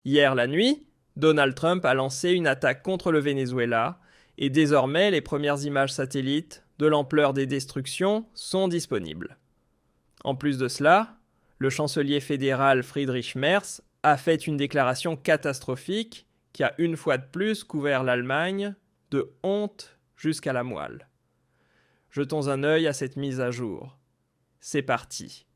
Hier la nuit, Donald Trump a lancé une attaque contre le Venezuela et désormais les premières images satellites de l'ampleur des destructions sont disponibles. En plus de cela, le chancelier fédéral Friedrich Merz a fait une déclaration catastrophique qui a une fois de plus couvert l'Allemagne de honte jusqu'à la moelle. Jetons un œil à cette mise à jour. C'est parti.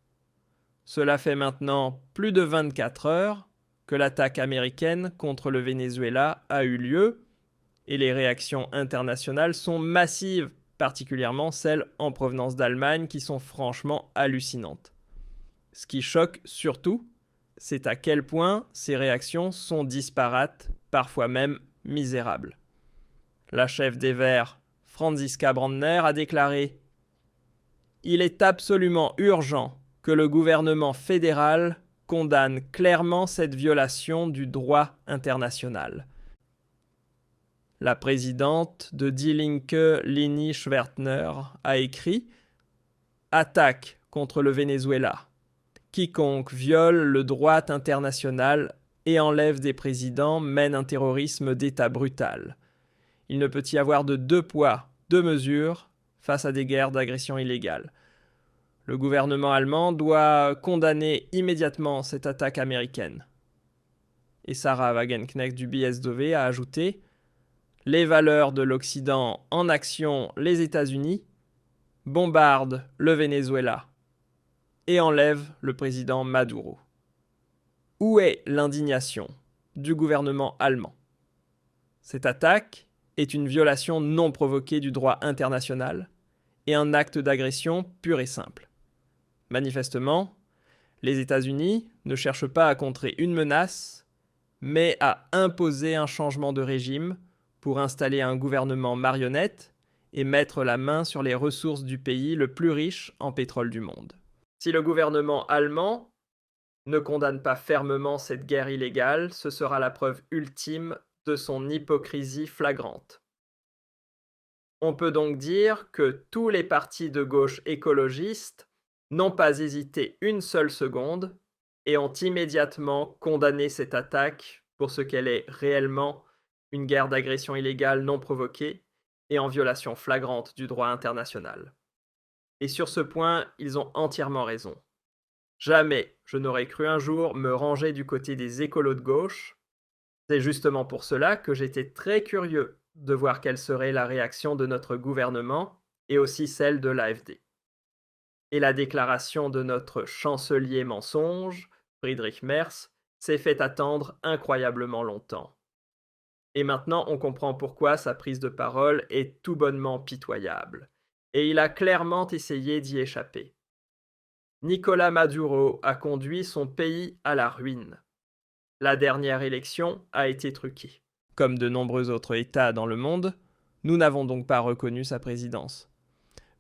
Cela fait maintenant plus de 24 heures que l'attaque américaine contre le Venezuela a eu lieu et les réactions internationales sont massives, particulièrement celles en provenance d'Allemagne qui sont franchement hallucinantes. Ce qui choque surtout, c'est à quel point ces réactions sont disparates, parfois même misérables. La chef des Verts, Franziska Brandner, a déclaré « Il est absolument urgent que le gouvernement fédéral condamne clairement cette violation du droit international. » La présidente de Die Linke, Leni Schwertner, a écrit « Attaque contre le Venezuela. Quiconque viole le droit international et enlève des présidents mène un terrorisme d'État brutal. Il ne peut y avoir de deux poids, deux mesures face à des guerres d'agression illégale. Le gouvernement allemand doit condamner immédiatement cette attaque américaine. » Et Sarah Wagenknecht du BSW a ajouté « Les valeurs de l'Occident en action, les États-Unis, bombardent le Venezuela et enlèvent le président Maduro. » Où est l'indignation du gouvernement allemand? Cette attaque est une violation non provoquée du droit international et un acte d'agression pur et simple. Manifestement, les États-Unis ne cherchent pas à contrer une menace, mais à imposer un changement de régime pour installer un gouvernement marionnette et mettre la main sur les ressources du pays le plus riche en pétrole du monde. Si le gouvernement allemand ne condamne pas fermement cette guerre illégale, ce sera la preuve ultime de son hypocrisie flagrante. On peut donc dire que tous les partis de gauche écologistes n'ont pas hésité une seule seconde et ont immédiatement condamné cette attaque pour ce qu'elle est réellement, une guerre d'agression illégale non provoquée et en violation flagrante du droit international. Et sur ce point, ils ont entièrement raison. Jamais je n'aurais cru un jour me ranger du côté des écolos de gauche. C'est justement pour cela que j'étais très curieux de voir quelle serait la réaction de notre gouvernement et aussi celle de l'AfD. Et la déclaration de notre chancelier mensonge, Friedrich Merz, s'est fait attendre incroyablement longtemps. Et maintenant, on comprend pourquoi sa prise de parole est tout bonnement pitoyable. Et il a clairement essayé d'y échapper. Nicolás Maduro a conduit son pays à la ruine. La dernière élection a été truquée. Comme de nombreux autres États dans le monde, nous n'avons donc pas reconnu sa présidence.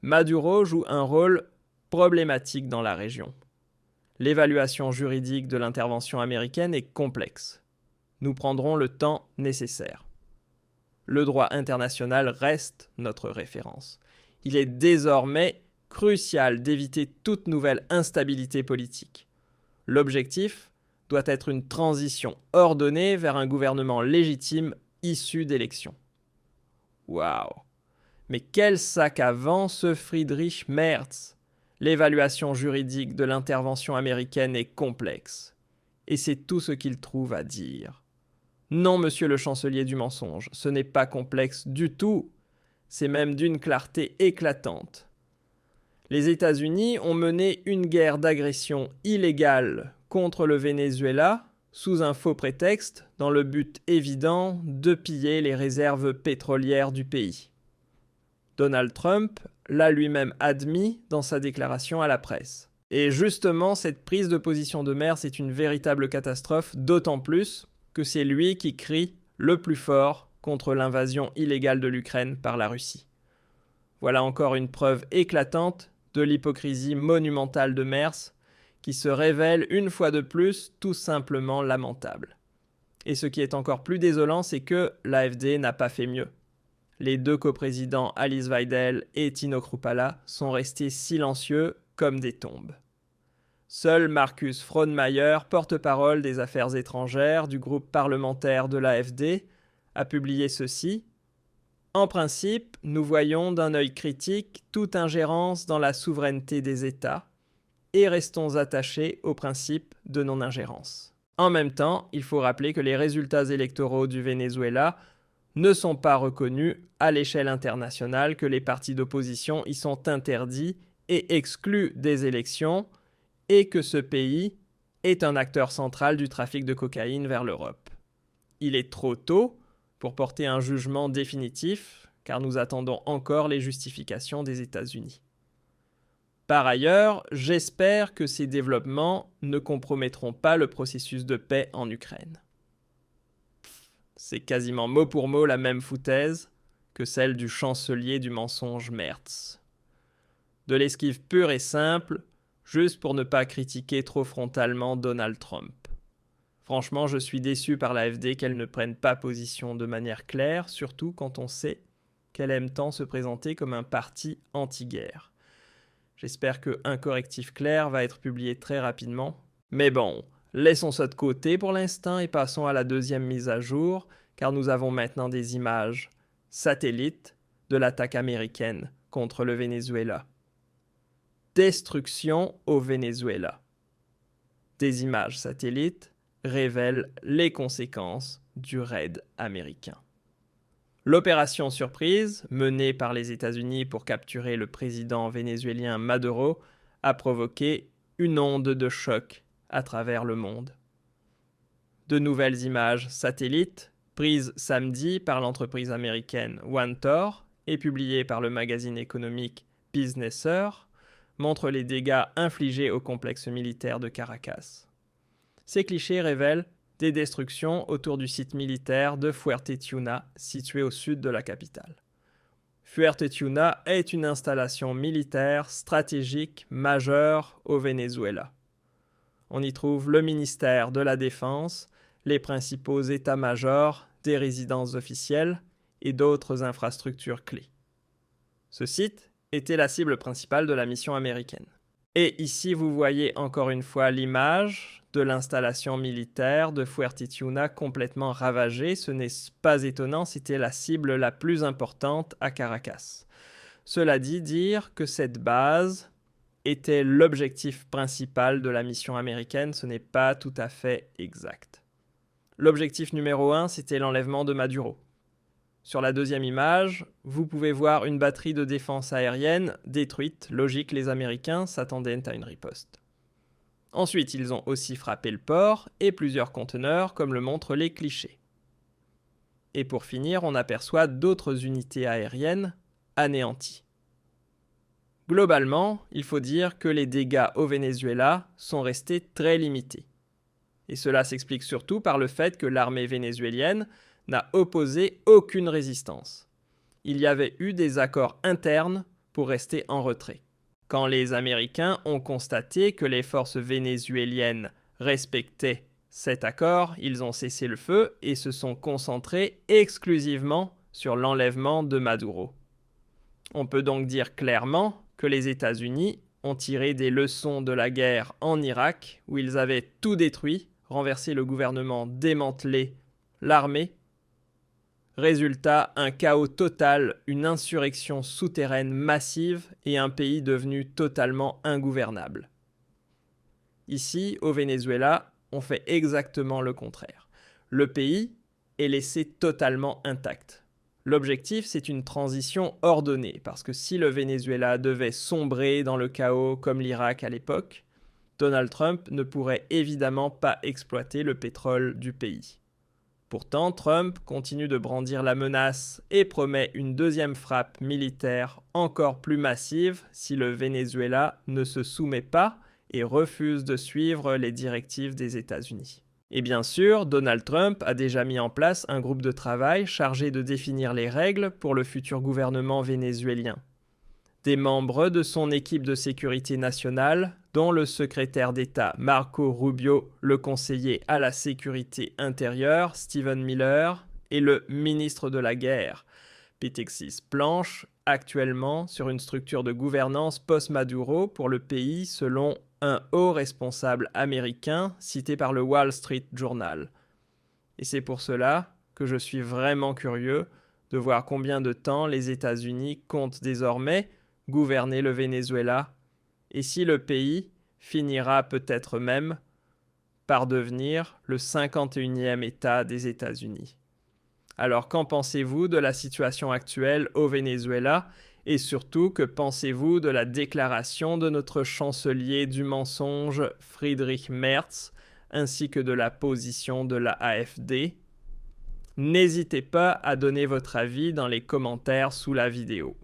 Maduro joue un rôle problématique dans la région. L'évaluation juridique de l'intervention américaine est complexe. Nous prendrons le temps nécessaire. Le droit international reste notre référence. Il est désormais crucial d'éviter toute nouvelle instabilité politique. L'objectif doit être une transition ordonnée vers un gouvernement légitime issu d'élections. Waouh! Mais quel sac à vent ce Friedrich Merz! L'évaluation juridique de l'intervention américaine est complexe. Et c'est tout ce qu'il trouve à dire. Non, monsieur le chancelier du mensonge, ce n'est pas complexe du tout. C'est même d'une clarté éclatante. Les États-Unis ont mené une guerre d'agression illégale contre le Venezuela sous un faux prétexte dans le but évident de piller les réserves pétrolières du pays. Donald Trump l'a lui-même admis dans sa déclaration à la presse. Et justement, cette prise de position de Merz est une véritable catastrophe, d'autant plus que c'est lui qui crie le plus fort contre l'invasion illégale de l'Ukraine par la Russie. Voilà encore une preuve éclatante de l'hypocrisie monumentale de Merz, qui se révèle une fois de plus tout simplement lamentable. Et ce qui est encore plus désolant, c'est que l'AfD n'a pas fait mieux. Les deux coprésidents Alice Weidel et Tino Kruppala sont restés silencieux comme des tombes. Seul Markus Frohnmayer, porte-parole des affaires étrangères du groupe parlementaire de l'AfD, a publié ceci. En principe, nous voyons d'un œil critique toute ingérence dans la souveraineté des États et restons attachés au principe de non-ingérence. En même temps, il faut rappeler que les résultats électoraux du Venezuela ne sont pas reconnus à l'échelle internationale, que les partis d'opposition y sont interdits et exclus des élections, et que ce pays est un acteur central du trafic de cocaïne vers l'Europe. Il est trop tôt pour porter un jugement définitif, car nous attendons encore les justifications des États-Unis. Par ailleurs, j'espère que ces développements ne compromettront pas le processus de paix en Ukraine. C'est quasiment mot pour mot la même foutaise que celle du chancelier du mensonge Merz. De l'esquive pure et simple, juste pour ne pas critiquer trop frontalement Donald Trump. Franchement, je suis déçu par l'AfD qu'elle ne prenne pas position de manière claire, surtout quand on sait qu'elle aime tant se présenter comme un parti anti-guerre. J'espère qu'un correctif clair va être publié très rapidement. Mais bon, laissons ça de côté pour l'instant et passons à la deuxième mise à jour, car nous avons maintenant des images satellites de l'attaque américaine contre le Venezuela. Destruction au Venezuela. Des images satellites révèlent les conséquences du raid américain. L'opération surprise, menée par les États-Unis pour capturer le président vénézuélien Maduro, a provoqué une onde de choc à travers le monde. De nouvelles images satellites, prises samedi par l'entreprise américaine OneTor et publiées par le magazine économique Businessr, montrent les dégâts infligés au complexe militaire de Caracas. Ces clichés révèlent des destructions autour du site militaire de Fuerte Tiuna, situé au sud de la capitale. Fuerte Tiuna est une installation militaire stratégique majeure au Venezuela. On y trouve le ministère de la Défense, les principaux états-majors des résidences officielles et d'autres infrastructures clés. Ce site était la cible principale de la mission américaine. Et ici, vous voyez encore une fois l'image de l'installation militaire de Fuerte Tiuna complètement ravagée. Ce n'est pas étonnant, c'était la cible la plus importante à Caracas. Cela dit, dire que cette base était l'objectif principal de la mission américaine, ce n'est pas tout à fait exact. L'objectif numéro 1, c'était l'enlèvement de Maduro. Sur la deuxième image, vous pouvez voir une batterie de défense aérienne détruite. Logique, les Américains s'attendaient à une riposte. Ensuite, ils ont aussi frappé le port et plusieurs conteneurs, comme le montrent les clichés. Et pour finir, on aperçoit d'autres unités aériennes anéanties. Globalement, il faut dire que les dégâts au Venezuela sont restés très limités. Et cela s'explique surtout par le fait que l'armée vénézuélienne n'a opposé aucune résistance. Il y avait eu des accords internes pour rester en retrait. Quand les Américains ont constaté que les forces vénézuéliennes respectaient cet accord, ils ont cessé le feu et se sont concentrés exclusivement sur l'enlèvement de Maduro. On peut donc dire clairement que les États-Unis ont tiré des leçons de la guerre en Irak, où ils avaient tout détruit, renversé le gouvernement, démantelé l'armée. Résultat, un chaos total, une insurrection souterraine massive et un pays devenu totalement ingouvernable. Ici, au Venezuela, on fait exactement le contraire. Le pays est laissé totalement intact. L'objectif, c'est une transition ordonnée, parce que si le Venezuela devait sombrer dans le chaos comme l'Irak à l'époque, Donald Trump ne pourrait évidemment pas exploiter le pétrole du pays. Pourtant, Trump continue de brandir la menace et promet une deuxième frappe militaire encore plus massive si le Venezuela ne se soumet pas et refuse de suivre les directives des États-Unis. Et bien sûr, Donald Trump a déjà mis en place un groupe de travail chargé de définir les règles pour le futur gouvernement vénézuélien. Des membres de son équipe de sécurité nationale, dont le secrétaire d'État Marco Rubio, le conseiller à la sécurité intérieure Stephen Miller et le ministre de la guerre Petexis planchent actuellement sur une structure de gouvernance post-Maduro pour le pays selon un haut responsable américain cité par le Wall Street Journal. Et c'est pour cela que je suis vraiment curieux de voir combien de temps les États-Unis comptent désormais gouverner le Venezuela et si le pays finira peut-être même par devenir le 51e État des États-Unis. Alors qu'en pensez-vous de la situation actuelle au Venezuela et surtout que pensez-vous de la déclaration de notre chancelier du mensonge Friedrich Merz ainsi que de la position de la AfD? N'hésitez pas à donner votre avis dans les commentaires sous la vidéo.